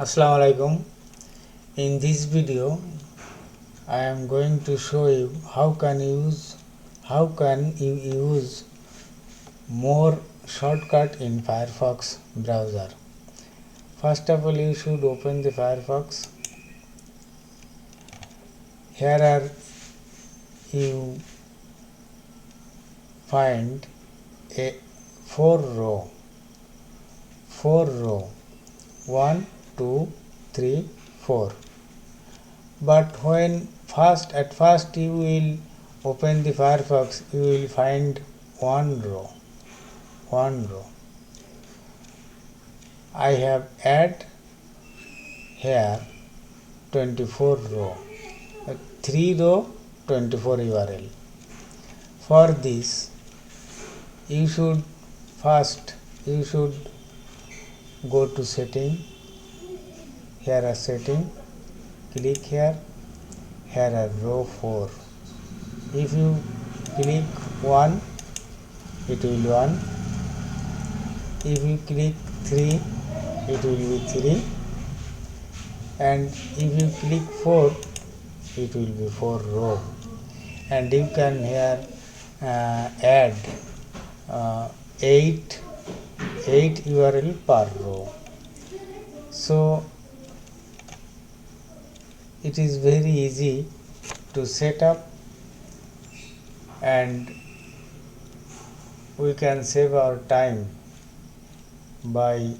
Assalamu alaikum. In this video I am going to show you how can you use more shortcut in Firefox browser. First of all, you should open the Firefox. Here are you find a four row 1 2 3 4, but when at first you will open the Firefox, you will find one row. I have add here 24 row, 3 row 24 URL. For this you should go to setting. Here are setting, click here are row 4. If you click 1, it will be 1. If you click 3, it will be 3. And if you click 4, it will be 4 row. And you can here add 8 URL per row. So it is very easy to set up, and we can save our time by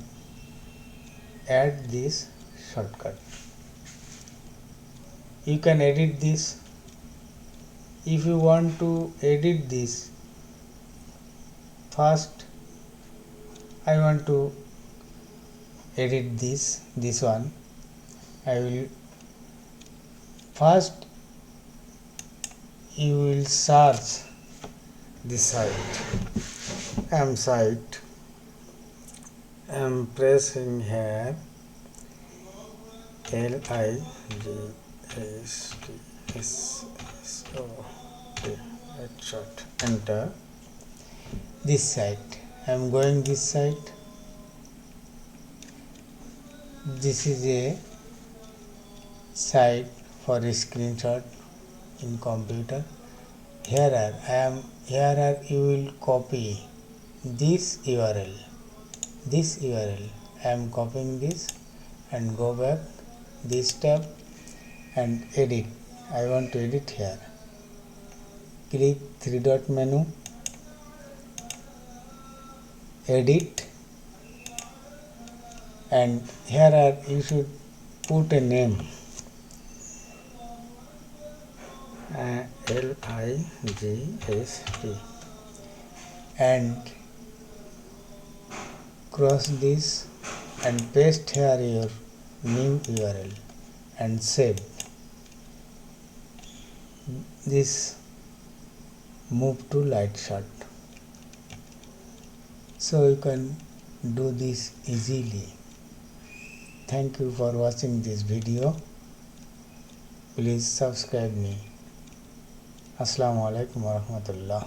add this shortcut. You can edit this. If you want to edit this, first I want to edit this one. I will first you will search the site. I am pressing here LIGSTSO. Enter this site. I am going this site. This is a site for a screenshot in computer. Here you will copy this URL. I am copying this and go back this tab and edit. I want to edit here. Click 3-dot menu, edit, and here you should put a name. LIGST, and cross this and paste here your new URL and save. This move to light shot. So you can do this easily. Thank you for watching this video. Please subscribe me. Assalamu alaikum warahmatullah.